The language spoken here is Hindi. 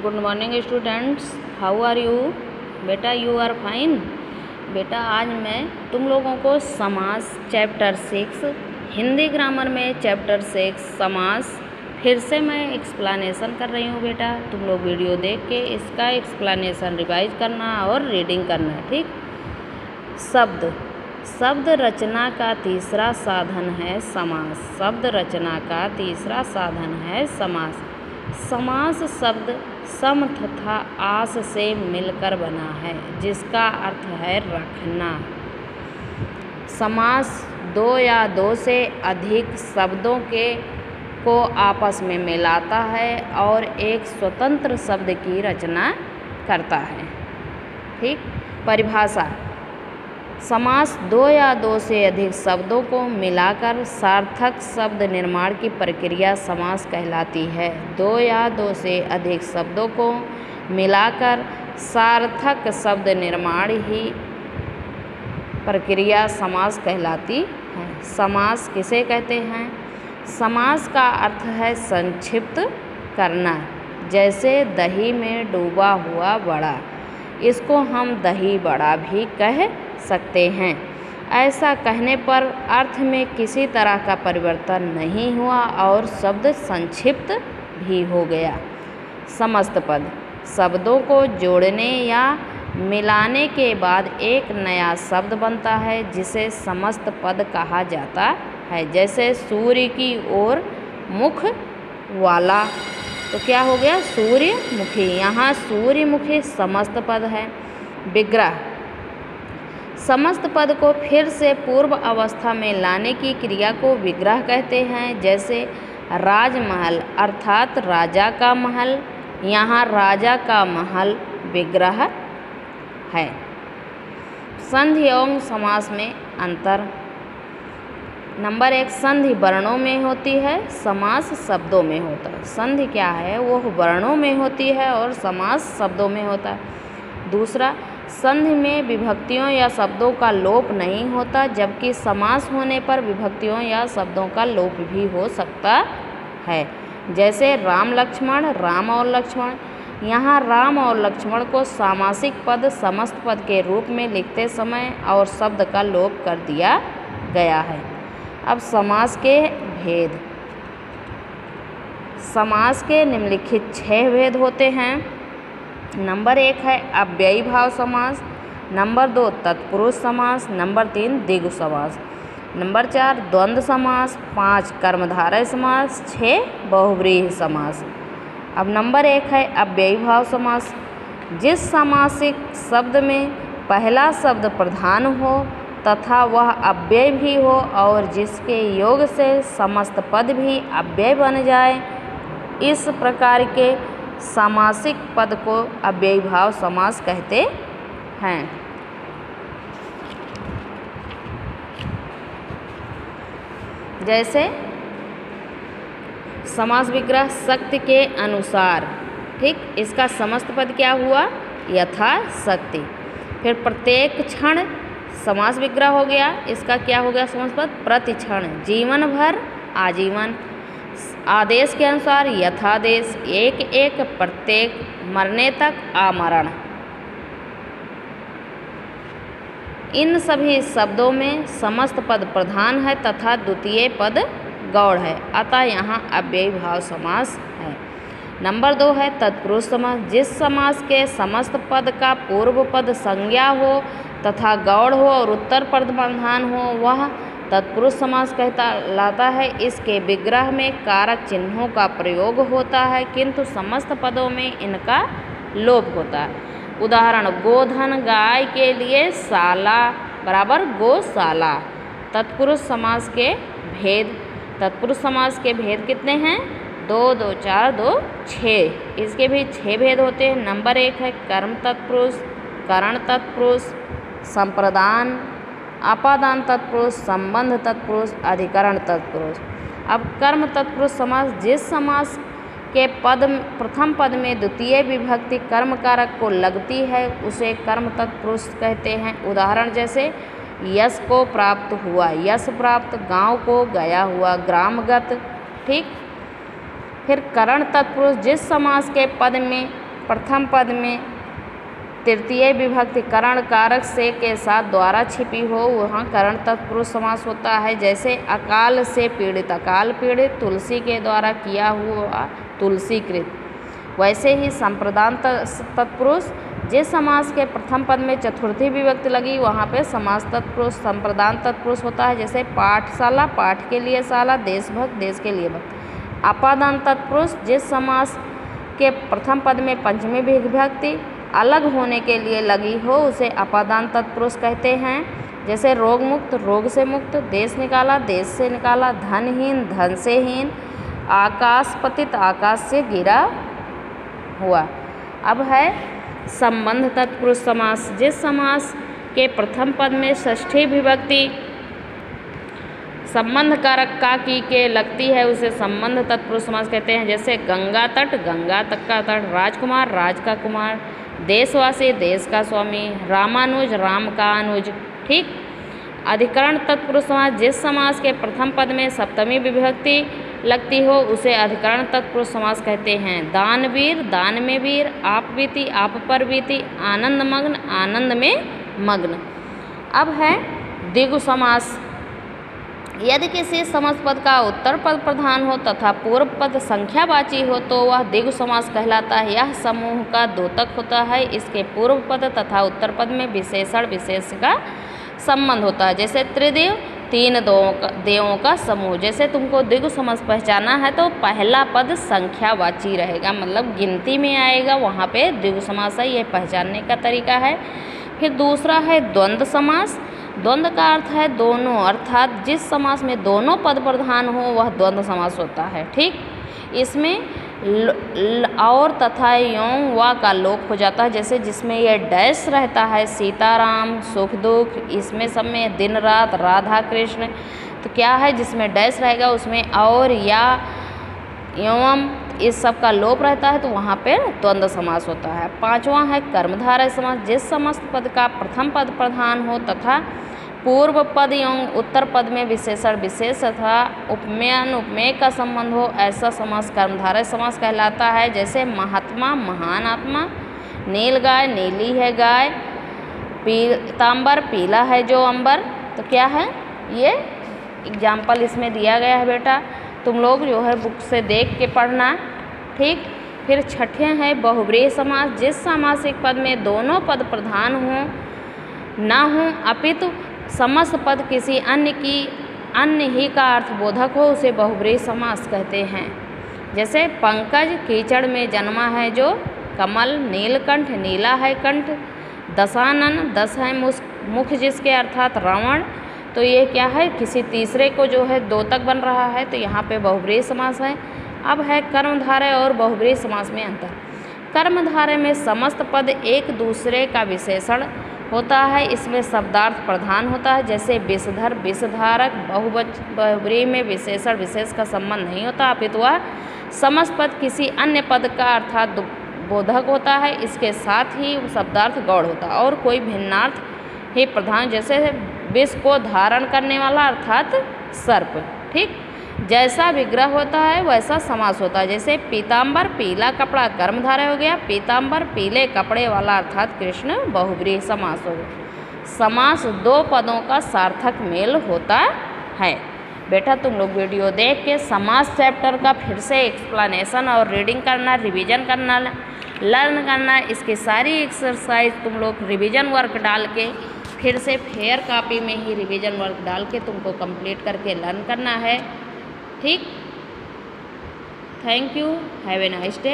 Good morning students, how are you? बेटा यू आर फाइन। बेटा आज मैं तुम लोगों को समास चैप्टर 6 हिंदी ग्रामर में चैप्टर 6 समास फिर से मैं एक्सप्लेनेशन कर रही हूँ। बेटा तुम लोग वीडियो देख के इसका एक्सप्लेनेशन रिवाइज करना और रीडिंग करना, ठीक। शब्द रचना का तीसरा साधन है समास। शब्द रचना का तीसरा साधन है समास। समास शब्द सम तथा आस से मिलकर बना है, जिसका अर्थ है रखना। समास दो या दो से अधिक शब्दों को आपस में मिलाता है और एक स्वतंत्र शब्द की रचना करता है, ठीक। परिभाषा: समास दो या दो से अधिक शब्दों को मिलाकर सार्थक शब्द निर्माण की प्रक्रिया समास कहलाती है। दो या दो से अधिक शब्दों को मिलाकर सार्थक शब्द निर्माण ही प्रक्रिया समास कहलाती है। समास किसे कहते हैं? समास का अर्थ है संक्षिप्त करना, जैसे दही में डूबा हुआ वड़ा। इसको हम दही बड़ा भी कह सकते हैं। ऐसा कहने पर अर्थ में किसी तरह का परिवर्तन नहीं हुआ और शब्द संक्षिप्त भी हो गया। समस्त पद: शब्दों को जोड़ने या मिलाने के बाद एक नया शब्द बनता है, जिसे समस्त पद कहा जाता है। जैसे सूर्य की ओर मुख वाला, तो क्या हो गया? सूर्यमुखी। यहाँ सूर्यमुखी समस्त पद है। विग्रह: समस्त पद को फिर से पूर्व अवस्था में लाने की क्रिया को विग्रह कहते हैं। जैसे राजमहल अर्थात राजा का महल, यहाँ राजा का महल विग्रह है। संधि एवं समास में अंतर: नंबर 1, संधि वर्णों में होती है, समास शब्दों में होता है। संधि क्या है? वो वर्णों में होती है और समास शब्दों में होता है। दूसरा, संधि में विभक्तियों या शब्दों का लोप नहीं होता, जबकि समास होने पर विभक्तियों या शब्दों का लोप भी हो सकता है। जैसे राम लक्ष्मण, राम और लक्ष्मण। यहाँ राम और लक्ष्मण को सामासिक पद समस्त पद के रूप में लिखते समय और शब्द का लोप कर दिया गया है। अब समास के भेद: समास के निम्नलिखित 6 भेद होते हैं। नंबर 1 है अव्ययी भाव समास। नंबर 2 तत्पुरुष समास। नंबर 3 द्विगु समास। नंबर 4 द्वंद्व समास। 5 कर्मधारय समास। 6 बहुव्रीहि समास। अब नंबर 1 है अव्ययी भाव समास। जिस सामासिक शब्द में पहला शब्द प्रधान हो तथा वह अव्यय भी हो और जिसके योग से समस्त पद भी अव्यय बन जाए, इस प्रकार के सामासिक पद को अव्ययी भाव समास कहते हैं। जैसे समास विग्रह शक्ति के अनुसार, ठीक। इसका समस्त पद क्या हुआ? यथा शक्ति। फिर प्रत्येक क्षण समास विग्रह हो गया। इसका क्या हो गया समस्त पद? प्रति क्षण, जीवन भर, आजीवन। आदेश के अनुसार यथादेश, एक एक, प्रत्येक, मरने तक, आमरण। इन सभी शब्दों में समस्त पद प्रधान है तथा द्वितीय पद गौड़ है, अतः यहाँ अव्ययी भाव समास है। नंबर 2 है तत्पुरुष समास। जिस समास के समस्त पद का पूर्व पद संज्ञा हो तथा गौड़ हो और उत्तर पद प्रधान हो, वह तत्पुरुष समास कहलाता है। इसके विग्रह में कारक चिन्हों का प्रयोग होता है, किंतु समस्त पदों में इनका लोप होता है। उदाहरण: गोधन, गाय के लिए शाला बराबर गौशाला। तत्पुरुष समास के भेद: तत्पुरुष समास के भेद कितने हैं? 2, 2, 4, 2, 6। इसके भी 6 भेद होते हैं। नंबर 1 है कर्म तत्पुरुष, करण तत्पुरुष, संप्रदान, अपादान तत्पुरुष, संबंध तत्पुरुष, अधिकरण तत्पुरुष। अब कर्म तत्पुरुष समास: जिस समास के प्रथम पद में द्वितीय विभक्ति कर्म कारक को लगती है, उसे कर्म तत्पुरुष कहते हैं। उदाहरण जैसे यश को प्राप्त हुआ, यश प्राप्त, गांव को गया हुआ, ग्रामगत, ठीक। फिर करण तत्पुरुष: जिस समास के पद में प्रथम पद में तृतीय विभक्ति करण कारक से के साथ द्वारा छिपी हो वहाँ करण तत्पुरुष समास होता है। जैसे अकाल से पीड़ित, अकाल पीड़ित, तुलसी के द्वारा किया हुआ तुलसीकृत। वैसे ही संप्रदान तत्पुरुष, जिस समास के प्रथम पद में चतुर्थी विभक्ति लगी वहाँ पे समास तत्पुरुष संप्रदान तत्पुरुष होता है। जैसे पाठशाला, पाठ के लिए शाला, देशभक्त, देश के लिए भक्त। अपादान तत्पुरुष, जिस समास के प्रथम पद में पंचमी विभक्ति अलग होने के लिए लगी हो उसे अपादान तत्पुरुष कहते हैं। जैसे रोग मुक्त, रोग से मुक्त, देश निकाला, देश से निकाला, धनहीन, धन से हीन, आकाश पतित, आकाश से गिरा हुआ। अब है संबंध तत्पुरुष समास, जिस समास के प्रथम पद में षष्ठी विभक्ति संबंध कारक का की के लगती है उसे संबंध तत्पुरुष समास कहते हैं। जैसे गंगा तट, गंगा तक का तट, राजकुमार, राज का कुमार, देशवासी, देश का स्वामी, रामानुज, राम का अनुज। ठीक। अधिकरण तत्पुरुष समास, जिस समास के प्रथम पद में सप्तमी विभक्ति लगती हो उसे अधिकरण तत्पुरुष समास कहते हैं। दानवीर, दान में वीर, आप बीती, आप पर बीती, आनंद मग्न, आनंद में मग्न। अब है द्विगु समास, यदि किसी समस्त पद का उत्तर पद प्रधान हो तथा पूर्व पद संख्यावाची हो तो वह द्विगु समास कहलाता है। यह समूह का द्योतक होता है। इसके पूर्व पद तथा उत्तर पद में विशेषण विशेष का संबंध होता है। जैसे त्रिदेव, तीन देवों का समूह। जैसे तुमको द्विगु समास पहचाना है तो पहला पद संख्यावाची रहेगा, मतलब गिनती में आएगा, वहाँ पे द्विगु समास है, ये पहचानने का तरीका है। फिर दूसरा है द्वंद्व समास। द्वंद्व का अर्थ है दोनों, अर्थात जिस समास में दोनों पद प्रधान हो वह द्वंद्व समास होता है। ठीक। इसमें और तथा यों व का लोप हो जाता है। जैसे जिसमें यह डैश रहता है, सीताराम, सुख दुख, इसमें सब में दिन रात, राधा कृष्ण, तो क्या है जिसमें डैश रहेगा उसमें और या एवं इस सब का लोप रहता है तो वहाँ पे द्वंद्व समास होता है। पांचवा है कर्मधारय समास, जिस समस्त पद का प्रथम पद प्रधान हो तथा पूर्व पद एवं उत्तर पद में विशेषण विशेष तथा उपमेय अनुपमेय का संबंध हो ऐसा समास कर्मधारय समास कहलाता है। जैसे महात्मा, महान आत्मा, नील गाय, नीली है गाय, पीतांबर, पीला है जो अंबर। तो क्या है ये एग्जाम्पल इसमें दिया गया है बेटा, तुम लोग जो है बुक से देख के पढ़ना। ठीक। फिर छठे हैं बहुव्रीहि समास, जिस सामासिक पद में दोनों पद प्रधान हों ना हों अपितु समस्त पद किसी अन्य ही का अर्थबोधक हो उसे बहुव्रीहि समास कहते हैं। जैसे पंकज, कीचड़ में जन्मा है जो, कमल, नीलकंठ, नीला है कंठ, दशानन, दस है मुख जिसके अर्थात रावण। तो ये क्या है किसी तीसरे को जो है द्योतक बन रहा है, तो यहाँ पे बहुव्रीहि समास है। अब है कर्मधारय और बहुव्रीहि समास में अंतर। कर्मधारय में समस्त पद एक दूसरे का विशेषण होता है, इसमें शब्दार्थ प्रधान होता है। जैसे विषधर, विषधारक। बहुव्रीहि में विशेषण विशेष का संबंध नहीं होता अपितु वह समस्त पद किसी अन्य पद का अर्थात बोधक होता है, इसके साथ ही शब्दार्थ गौड़ होता है और कोई भिन्नार्थ ही प्रधान। जैसे विष को धारण करने वाला अर्थात सर्प। ठीक। जैसा विग्रह होता है वैसा समास होता है। जैसे पीतांबर, पीला कपड़ा, कर्मधारय हो गया, पीतांबर पीले कपड़े वाला अर्थात कृष्ण, बहुव्रीहि समास हो गया। समास दो पदों का सार्थक मेल होता है। बेटा तुम लोग वीडियो देख के समास चैप्टर का फिर से एक्सप्लेनेशन और रीडिंग करना, रिवीजन करना, लर्न करना, इसकी सारी एक्सरसाइज तुम लोग रिवीजन वर्क डाल के फिर से फेयर कॉपी में ही रिवीजन वर्क डाल के तुमको कंप्लीट करके लर्न करना है। ठीक। Thank you, have a nice day.